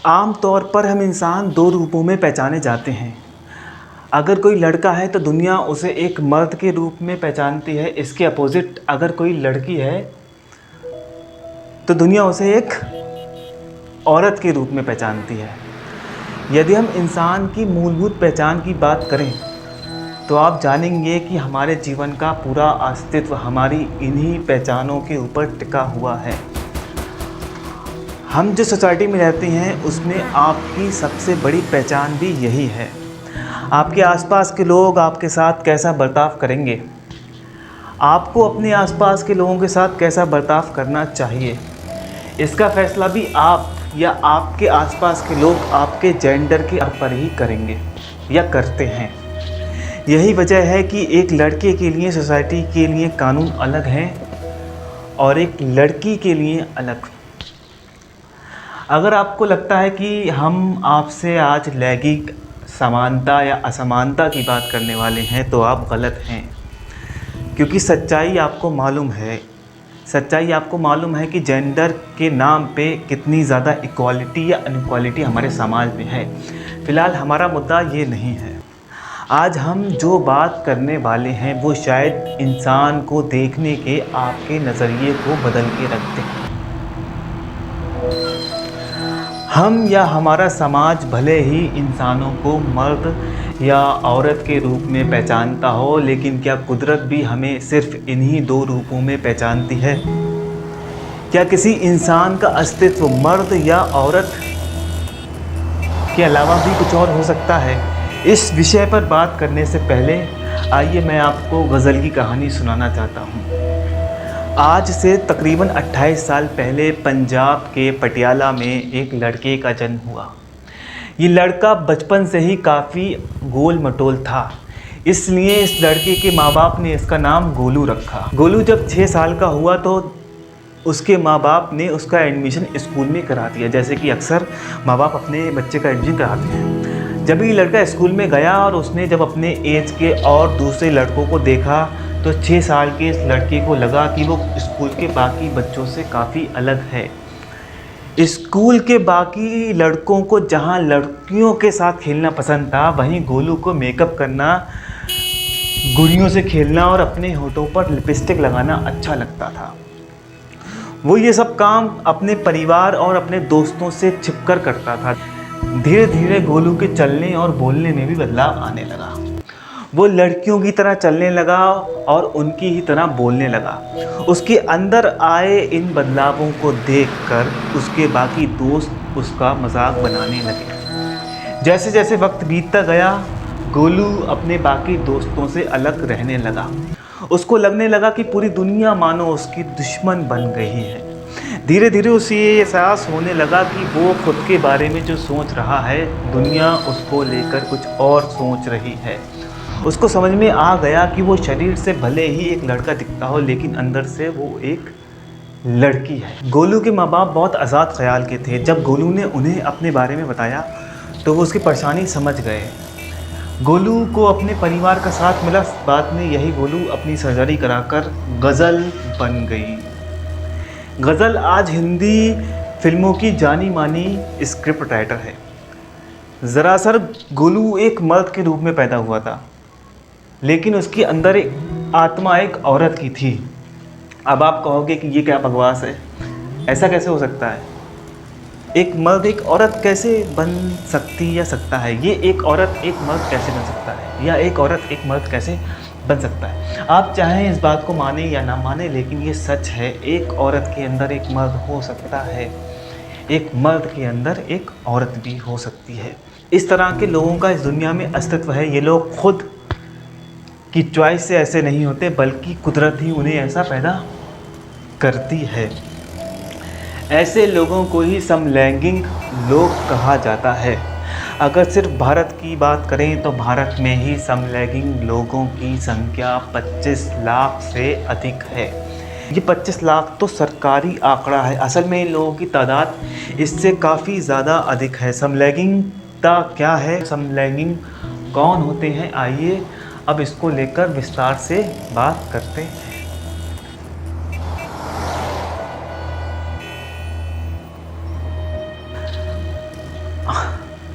आम तौर पर हम इंसान दो रूपों में पहचाने जाते हैं। अगर कोई लड़का है तो दुनिया उसे एक मर्द के रूप में पहचानती है। इसके अपोजिट अगर कोई लड़की है तो दुनिया उसे एक औरत के रूप में पहचानती है। यदि हम इंसान की मूलभूत पहचान की बात करें तो आप जानेंगे कि हमारे जीवन का पूरा अस्तित्व हमारी इन्हीं पहचानों के ऊपर टिका हुआ है। हम जिस सोसाइटी में रहते हैं उसमें आपकी सबसे बड़ी पहचान भी यही है। आपके आसपास के लोग आपके साथ कैसा बर्ताव करेंगे, आपको अपने आसपास के लोगों के साथ कैसा बर्ताव करना चाहिए, इसका फैसला भी आप या आपके आसपास के लोग आपके जेंडर के आधार पर ही करेंगे या करते हैं। यही वजह है कि एक लड़के के लिए सोसाइटी के लिए कानून अलग हैं और एक लड़की के लिए अलग। अगर आपको लगता है कि हम आपसे आज लैंगिक समानता या असमानता की बात करने वाले हैं तो आप गलत हैं, क्योंकि सच्चाई आपको मालूम है कि जेंडर के नाम पे कितनी ज़्यादा इक्वालिटी या अनइक्वालिटी हमारे समाज में है। फ़िलहाल हमारा मुद्दा ये नहीं है। आज हम जो बात करने वाले हैं वो शायद इंसान को देखने के आपके नज़रिए को बदल के रखते हैं। हम या हमारा समाज भले ही इंसानों को मर्द या औरत के रूप में पहचानता हो, लेकिन क्या कुदरत भी हमें सिर्फ इन्हीं दो रूपों में पहचानती है? क्या किसी इंसान का अस्तित्व मर्द या औरत के अलावा भी कुछ और हो सकता है? इस विषय पर बात करने से पहले आइए मैं आपको गज़ल की कहानी सुनाना चाहता हूँ। आज से तकरीबन 28 साल पहले पंजाब के पटियाला में एक लड़के का जन्म हुआ। ये लड़का बचपन से ही काफ़ी गोल मटोल था, इसलिए इस लड़के के माँ बाप ने इसका नाम गोलू रखा। गोलू जब 6 साल का हुआ तो उसके माँ बाप ने उसका एडमिशन स्कूल में करा दिया, जैसे कि अक्सर माँ बाप अपने बच्चे का एडमिशन कराते हैं। जब ये लड़का स्कूल में गया और उसने जब अपने एज के और दूसरे लड़कों को देखा तो 6 साल के इस लड़के को लगा कि वो स्कूल के बाकी बच्चों से काफ़ी अलग है। स्कूल के बाकी लड़कों को जहाँ लड़कियों के साथ खेलना पसंद था, वहीं गोलू को मेकअप करना, गुड़ियों से खेलना और अपने होठों पर लिपस्टिक लगाना अच्छा लगता था। वो ये सब काम अपने परिवार और अपने दोस्तों से छिपकर करता था। धीरे धीरे गोलू के चलने और बोलने में भी बदलाव आने लगा। वो लड़कियों की तरह चलने लगा और उनकी ही तरह बोलने लगा। उसके अंदर आए इन बदलावों को देखकर उसके बाकी दोस्त उसका मजाक बनाने लगे। जैसे जैसे वक्त बीतता गया, गोलू अपने बाकी दोस्तों से अलग रहने लगा। उसको लगने लगा कि पूरी दुनिया मानो उसकी दुश्मन बन गई है। धीरे धीरे उसे ये एहसास होने लगा कि वो खुद के बारे में जो सोच रहा है, दुनिया उसको लेकर कुछ और सोच रही है। उसको समझ में आ गया कि वो शरीर से भले ही एक लड़का दिखता हो, लेकिन अंदर से वो एक लड़की है। गोलू के माँ बाप बहुत आज़ाद ख्याल के थे। जब गोलू ने उन्हें अपने बारे में बताया तो वो उसकी परेशानी समझ गए। गोलू को अपने परिवार का साथ मिला। बाद में यही गोलू अपनी सर्जरी कराकर गज़ल बन गई। गज़ल आज हिंदी फिल्मों की जानी मानी स्क्रिप्ट राइटर है। ज़रासर गोलू एक मर्द के रूप में पैदा हुआ था, लेकिन उसके अंदर एक आत्मा एक औरत की थी। अब आप कहोगे कि ये क्या बकवास है, ऐसा कैसे हो सकता है? एक मर्द एक औरत कैसे बन सकता है? ये एक औरत एक मर्द कैसे बन सकता है, या एक औरत एक मर्द कैसे बन सकता है? आप चाहें इस बात को माने या ना माने, लेकिन ये सच है। एक औरत के अंदर एक मर्द हो सकता है, एक मर्द के अंदर एक औरत भी हो सकती है। इस तरह के लोगों का इस दुनिया में अस्तित्व है। ये लोग खुद की चॉइस से ऐसे नहीं होते, बल्कि कुदरत ही उन्हें ऐसा पैदा करती है। ऐसे लोगों को ही समलैंगिक लोग कहा जाता है। अगर सिर्फ भारत की बात करें तो भारत में ही समलैंगिक लोगों की संख्या 25 लाख से अधिक है। ये 25 लाख तो सरकारी आंकड़ा है, असल में इन लोगों की तादाद इससे काफ़ी ज़्यादा अधिक है। समलैंगिकता क्या है, समलैंगिक कौन होते हैं, आइए अब इसको लेकर विस्तार से बात करते हैं।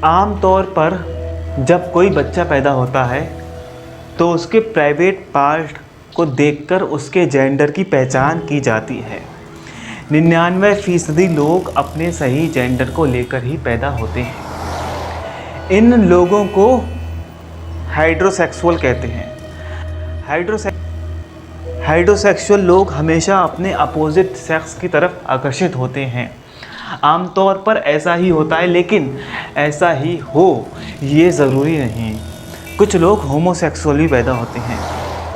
आम तौर पर जब कोई बच्चा पैदा होता है तो उसके प्राइवेट पार्ट को देखकर उसके जेंडर की पहचान की जाती है। 99% लोग अपने सही जेंडर को लेकर ही पैदा होते हैं। इन लोगों को हाइड्रोसेक्सुअल कहते हैं। हाइड्रोसेक्सुअल लोग हमेशा अपने अपोजिट सेक्स की तरफ आकर्षित होते हैं। आमतौर पर ऐसा ही होता है, लेकिन ऐसा ही हो ये ज़रूरी नहीं। कुछ लोग होमोसेक्सुअल भी पैदा होते हैं।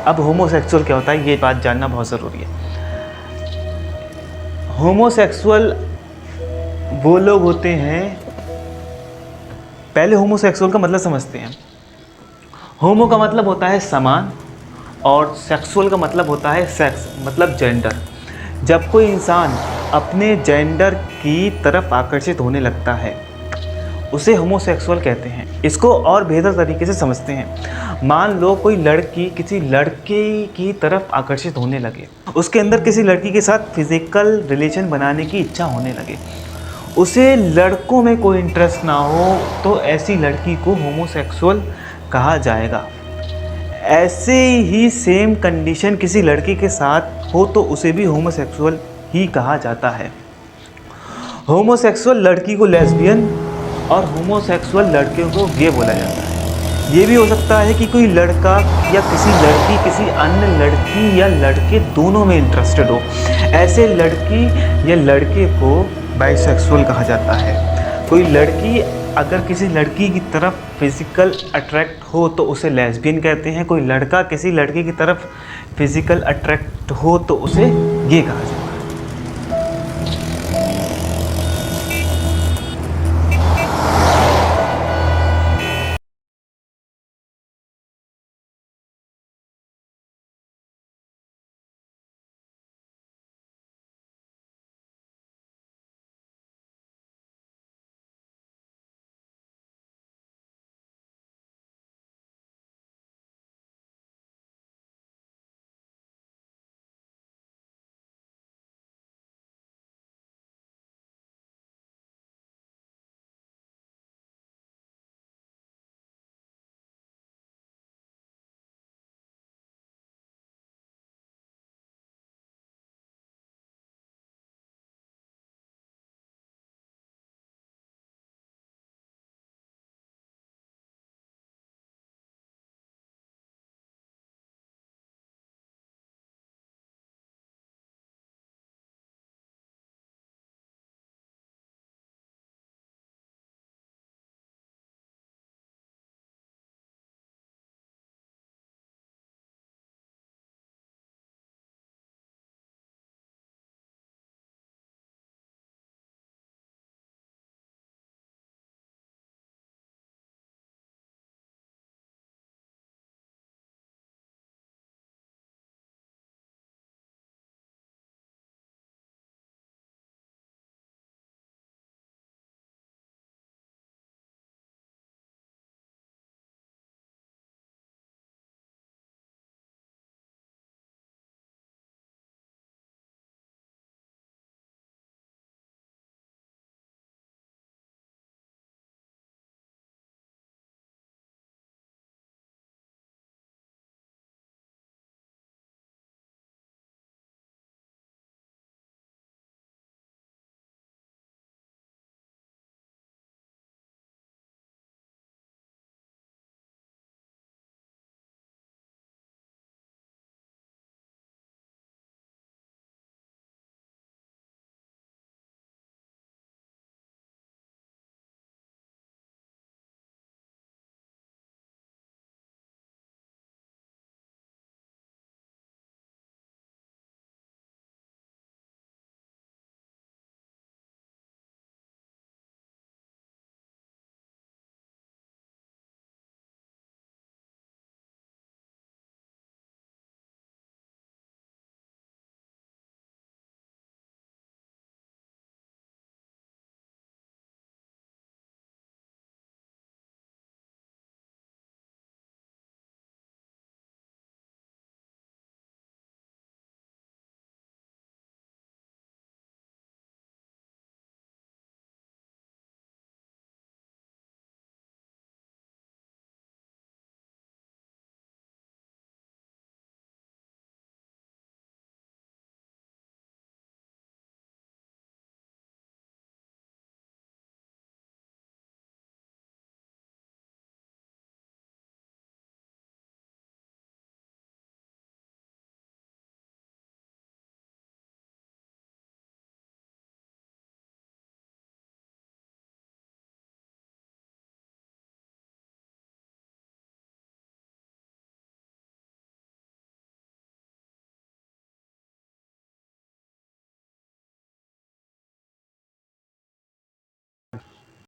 अब होमोसेक्सुअल क्या होता है ये बात जानना बहुत ज़रूरी है। होमोसेक्सुअल वो लोग होते हैं, पहले होमोसेक्सुअल का मतलब समझते हैं। होमो का मतलब होता है समान और सेक्सुअल का मतलब होता है सेक्स, मतलब जेंडर। जब कोई इंसान अपने जेंडर की तरफ आकर्षित होने लगता है उसे होमोसेक्सुअल कहते हैं। इसको और बेहतर तरीके से समझते हैं। मान लो कोई लड़की किसी लड़के की तरफ आकर्षित होने लगे, उसके अंदर किसी लड़की के साथ फिज़िकल रिलेशन बनाने की इच्छा होने लगे, उसे लड़कों में कोई इंटरेस्ट ना हो, तो ऐसी लड़की को होमोसेक्सुअल कहा जाएगा। ऐसे ही सेम कंडीशन किसी लड़के के साथ हो तो उसे भी होमोसेक्सुअल ही कहा जाता है। होमोसेक्सुअल लड़की को लेस्बियन और होमोसेक्सुअल लड़के को गे बोला जाता है। ये भी हो सकता है कि कोई लड़का या किसी लड़की किसी अन्य लड़की या लड़के दोनों में इंटरेस्टेड हो। ऐसे लड़की या लड़के को बाइसेक्सुअल कहा जाता है। कोई लड़की अगर किसी लड़की की तरफ फिज़िकल अट्रैक्ट हो तो उसे लेस्बियन कहते हैं। कोई लड़का किसी लड़की की तरफ फिज़िकल अट्रैक्ट हो तो उसे गे कहा जाता है।